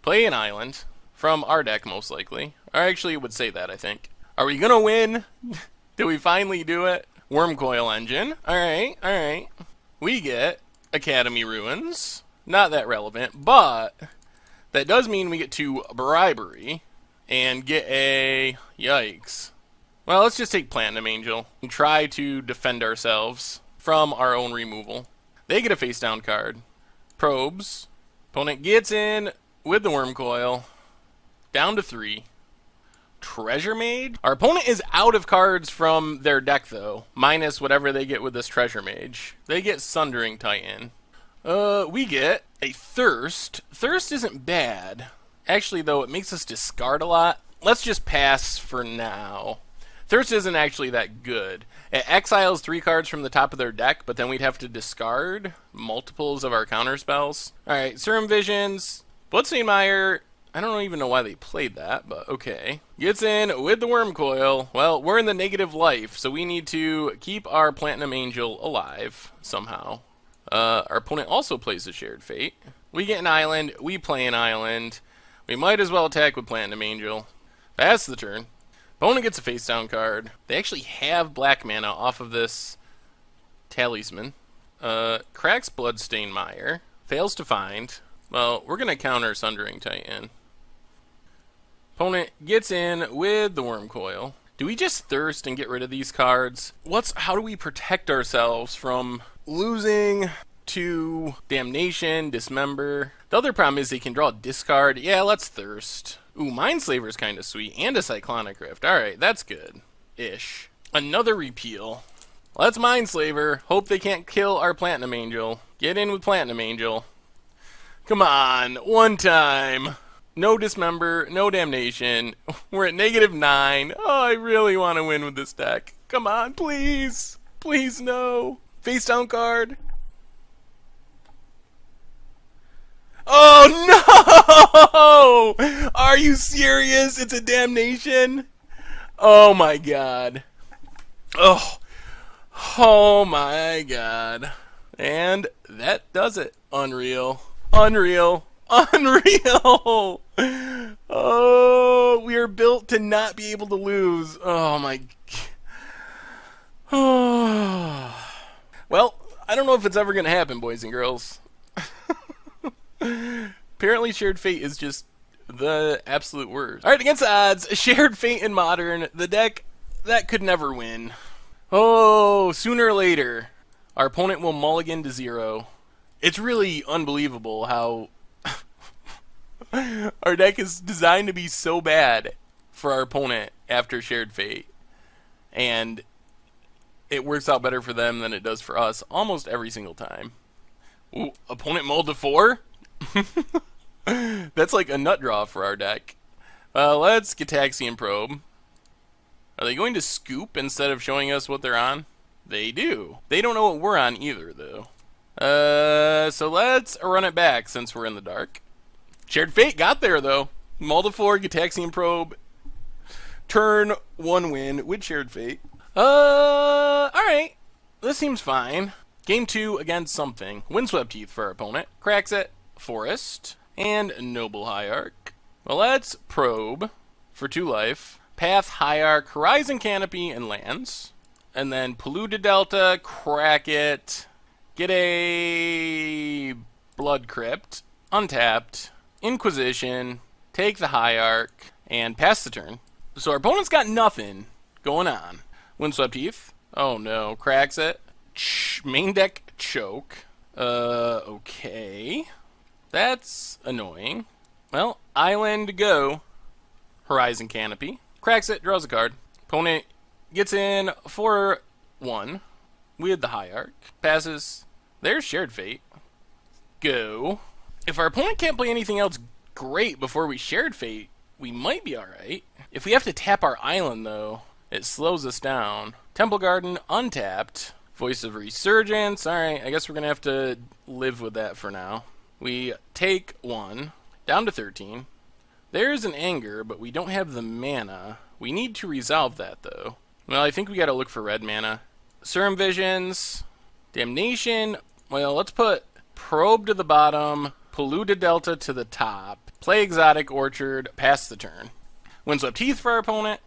Play an island. From our deck, most likely. Or actually, it would say that, I think. Are we gonna win? Do we finally do it? Wormcoil Engine. Alright, alright. We get Academy Ruins. Not that relevant, but that does mean we get to Bribery and get a... Yikes. Well, let's just take Platinum Angel and try to defend ourselves from our own removal. They get a face down card. Probes. Opponent gets in with the Wormcoil. Down to 3. Treasure Mage. Our opponent is out of cards from their deck, though. Minus whatever they get with this Treasure Mage. They get Sundering Titan. We get a Thirst. Thirst isn't bad. Actually, though, it makes us discard a lot. Let's just pass for now. Thirst isn't actually that good. It exiles 3 cards from the top of their deck, but then we'd have to discard multiples of our counter spells. Alright, Serum Visions. Bloodstained Mire. I don't even know why they played that, but okay. Gets in with the Wormcoil. Well, we're in the negative life, so we need to keep our Platinum Angel alive somehow. Our opponent also plays a Shared Fate. We get an island. We play an island. We might as well attack with Platinum Angel. Pass the turn. Opponent gets a face down card. They actually have black mana off of this Talisman. Cracks Bloodstained Mire. Fails to find. Well, we're going to counter Sundering Titan. Opponent gets in with the Wormcoil. Do we just Thirst and get rid of these cards? How do we protect ourselves from losing to Damnation, Dismember? The other problem is they can draw a discard. Yeah, let's Thirst. Ooh, Mindslaver's kind of sweet. And a Cyclonic Rift. Alright, that's good. Ish. Another repeal. Let's Mindslaver. Hope they can't kill our Platinum Angel. Get in with Platinum Angel. Come on. One time. No Dismember. No Damnation. We're at -9. Oh, I really want to win with this deck. Come on, please. Please, no. Face down card. Oh, no! Are you serious? It's a Damnation? Oh, my God. Oh. Oh, my God. And that does it. Unreal. Unreal. Unreal! Oh, we are built to not be able to lose. Oh, my... Oh. Well, I don't know if it's ever going to happen, boys and girls. Apparently Shared Fate is just the absolute worst. Alright, against the odds, Shared Fate in Modern, the deck that could never win. Oh, sooner or later, our opponent will mulligan to 0. It's really unbelievable how our deck is designed to be so bad for our opponent after Shared Fate. And it works out better for them than it does for us almost every single time. Ooh, opponent mulled to 4? That's like a nut draw for our deck. Let's Gitaxian Probe. Are they going to scoop instead of showing us what they're on? They do. They don't know what we're on either, though. So let's run it back since we're in the dark. Shared Fate got there, though. Mull to 4, Gitaxian Probe. Turn 1 win with Shared Fate. Alright. This seems fine. Game 2 against something. Windswept Teeth for our opponent. Cracks it. Forest, and Noble Hierarch. Well, let's probe for 2 life. Path, Hierarch, Horizon Canopy, and lands. And then Polluted Delta, crack it, get a Blood Crypt, untapped, Inquisition, take the Hierarch, and pass the turn. So our opponent's got nothing going on. Windswept Heath. Oh no, cracks it. Main deck choke. Okay. That's annoying. Well, island go. Horizon Canopy. Cracks it, draws a card. Opponent gets in for 1 with the Hierarch. Passes. There's Shared Fate. Go. If our opponent can't play anything else great before we Shared Fate, we might be alright. If we have to tap our island, though, it slows us down. Temple Garden, untapped. Voice of Resurgence. Alright, I guess we're going to have to live with that for now. We take 1, down to 13. There's an Anger, but we don't have the mana. We need to resolve that, though. Well, I think we got to look for red mana. Serum Visions, Damnation. Well, let's put Probe to the bottom, Polluted Delta to the top, play Exotic Orchard, pass the turn. Windswept Heath for our opponent.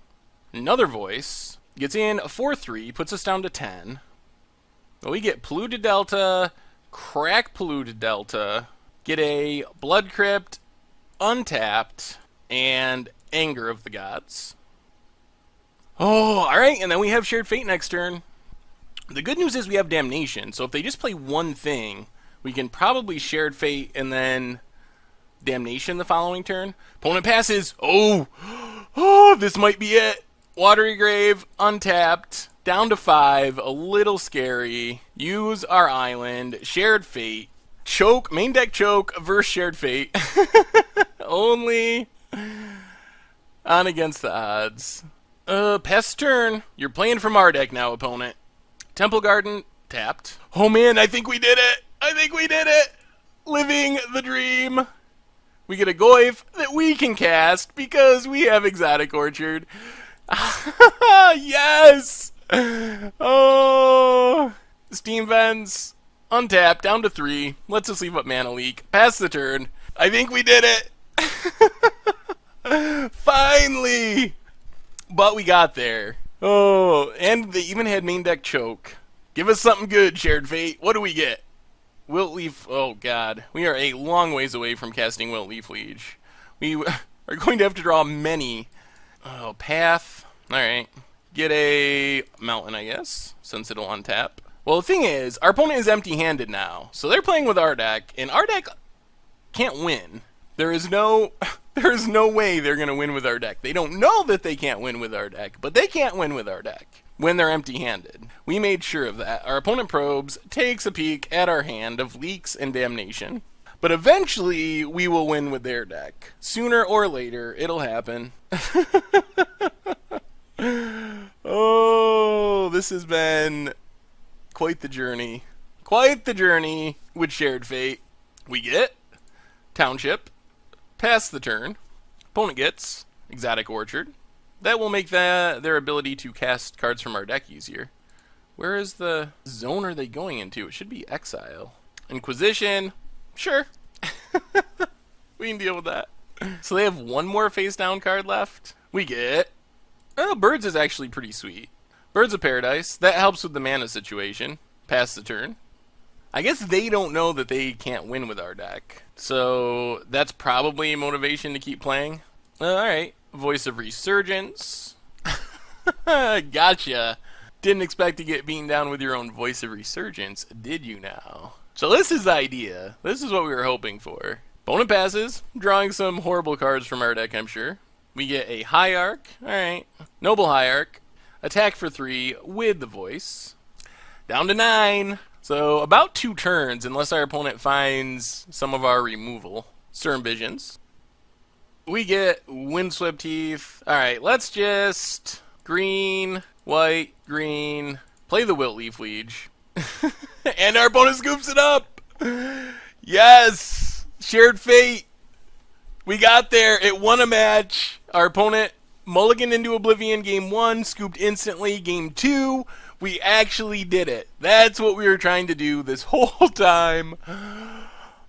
Another Voice. Gets in 4-3, puts us down to 10. Well, we get Polluted Delta, crack Polluted Delta, get a Blood Crypt, untapped, and Anger of the Gods. Oh, alright, and then we have Shared Fate next turn. The good news is we have Damnation, so if they just play one thing, we can probably Shared Fate and then Damnation the following turn. Opponent passes. Oh, this might be it. Watery Grave, untapped, down to 5, a little scary. Use our island, Shared Fate. Choke, main deck choke versus Shared Fate. Only on against the odds. Pass turn. You're playing from our deck now, opponent. Temple Garden, tapped. Oh man, I think we did it. I think we did it. Living the dream. We get a Goyf that we can cast because we have Exotic Orchard. Yes! Oh! Steam Vents, untapped, down to 3. Lets us leave up Mana Leak. Pass the turn. I think we did it. Finally! But we got there. Oh, and they even had main deck choke. Give us something good, Shared Fate. What do we get? Wilt Leaf. Oh, God. We are a long ways away from casting Wilt Leaf Liege. We are going to have to draw many. Oh, Path. Alright. Get a Mountain, I guess, since it'll untap. Well, the thing is, our opponent is empty-handed now. So they're playing with our deck, and our deck can't win. There is no way they're going to win with our deck. They don't know that they can't win with our deck, but they can't win with our deck when they're empty-handed. We made sure of that. Our opponent probes, takes a peek at our hand of Leaks and Damnation. But eventually, we will win with their deck. Sooner or later, it'll happen. Oh, this has been quite the journey. Quite the journey with Shared Fate. We get Township. Pass the turn. Opponent gets Exotic Orchard. That will make their ability to cast cards from our deck easier. Where is the zone are they going into? It should be Exile. Inquisition. Sure. We can deal with that. So they have one more face down card left. We get... Oh, Birds is actually pretty sweet. Birds of Paradise. That helps with the mana situation. Pass the turn. I guess they don't know that they can't win with our deck. So that's probably a motivation to keep playing. Alright. Voice of Resurgence. Gotcha. Didn't expect to get beaten down with your own Voice of Resurgence, did you now? So this is the idea. This is what we were hoping for. Opponent passes. Drawing some horrible cards from our deck, I'm sure. We get a Hierarch. Alright. Noble Hierarch. Attack for 3 with the Voice. Down to 9. So about 2 turns, unless our opponent finds some of our removal. Serum Visions. We get Windswept Heath. Alright, let's just... Green, white, green. Play the Wilt Leaf Liege. And our opponent scoops it up! Yes! Shared Fate! We got there. It won a match. Our opponent mulliganed into Oblivion game 1, scooped instantly game 2. We actually did it. That's what we were trying to do this whole time.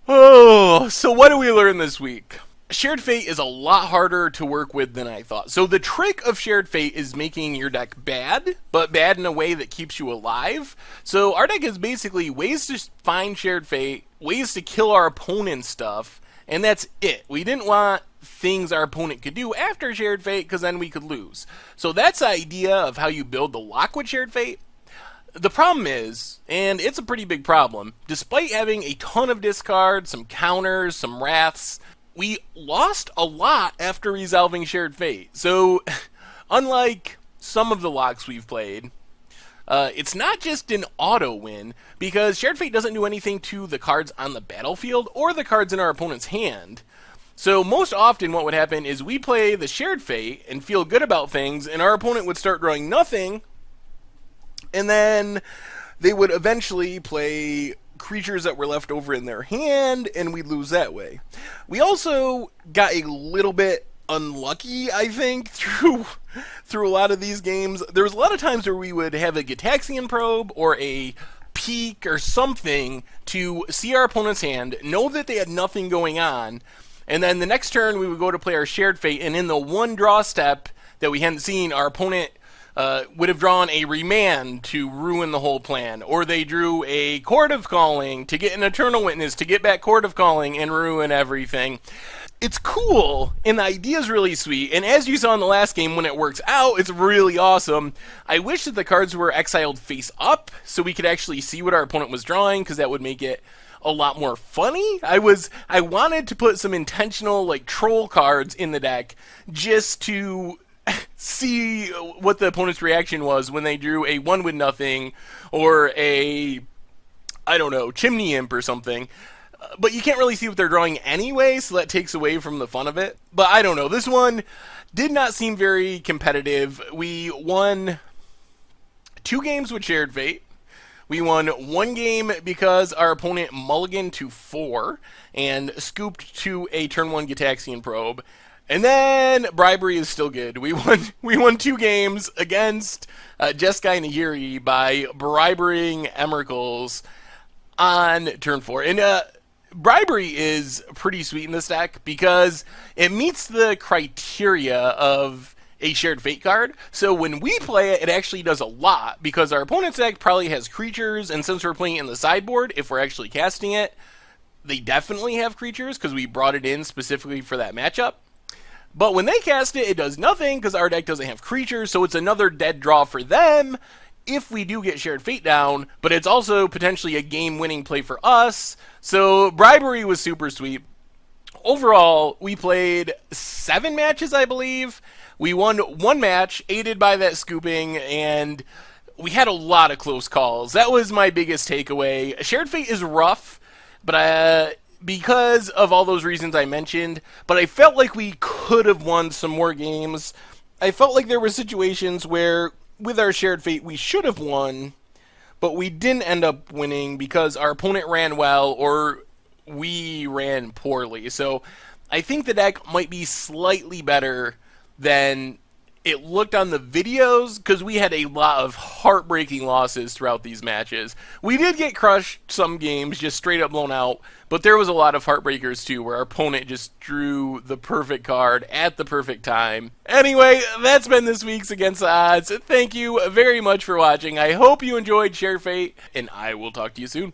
Oh, so what do we learn this week? Shared Fate is a lot harder to work with than I thought. So the trick of Shared Fate is making your deck bad, but bad in a way that keeps you alive. So our deck is basically ways to find Shared Fate, ways to kill our opponent's stuff, and that's it. We didn't want things our opponent could do after Shared Fate, because then we could lose. So that's the idea of how you build the lock with Shared Fate. The problem is, and it's a pretty big problem, despite having a ton of discards, some counters, some wraths, we lost a lot after resolving Shared Fate. So, unlike some of the locks we've played, it's not just an auto win, because Shared Fate doesn't do anything to the cards on the battlefield or the cards in our opponent's hand. So most often what would happen is we play the Shared Fate and feel good about things, and our opponent would start drawing nothing, and then they would eventually play creatures that were left over in their hand, and we'd lose that way. We also got a little bit unlucky, I think, through a lot of these games. There was a lot of times where we would have a Gitaxian Probe or a Peak or something to see our opponent's hand, know that they had nothing going on, and then the next turn we would go to play our Shared Fate, and in the one draw step that we hadn't seen, our opponent would have drawn a Remand to ruin the whole plan, or they drew a Court of Calling to get an Eternal Witness to get back Court of Calling and ruin everything. It's cool, and the idea is really sweet, and as you saw in the last game, when it works out, it's really awesome. I wish that the cards were exiled face up, so we could actually see what our opponent was drawing, because that would make it a lot more funny. I wanted to put some intentional, like, troll cards in the deck, just to see what the opponent's reaction was when they drew a 1 with nothing or a, I don't know, Chimney Imp or something. But you can't really see what they're drawing anyway, so that takes away from the fun of it. But I don't know, this one did not seem very competitive. We won 2 games with Shared Fate. We won 1 game because our opponent mulliganed to 4 and scooped to a turn 1 Gitaxian Probe. And then bribery is still good. We won 2 games against Jeskai Nahiri by bribering Emerkles on turn 4. And bribery is pretty sweet in this deck because it meets the criteria of a Shared Fate card. So when we play it, it actually does a lot because our opponent's deck probably has creatures, and since we're playing it in the sideboard, if we're actually casting it, they definitely have creatures because we brought it in specifically for that matchup. But when they cast it, it does nothing because our deck doesn't have creatures, so it's another dead draw for them if we do get Shared Fate down, but it's also potentially a game-winning play for us. So bribery was super sweet. Overall, we played 7 matches, I believe. We won 1 match, aided by that scooping, and we had a lot of close calls. That was my biggest takeaway. Shared Fate is rough, but because of all those reasons I mentioned, but I felt like we could have won some more games. I felt like there were situations where, with our Shared Fate, we should have won, but we didn't end up winning because our opponent ran well or we ran poorly. So I think the deck might be slightly better than it looked on the videos because we had a lot of heartbreaking losses throughout these matches. We did get crushed some games, just straight up blown out, but there was a lot of heartbreakers too where our opponent just drew the perfect card at the perfect time. Anyway, that's been this week's Against the Odds. Thank you very much for watching. I hope you enjoyed Shared Fate, and I will talk to you soon.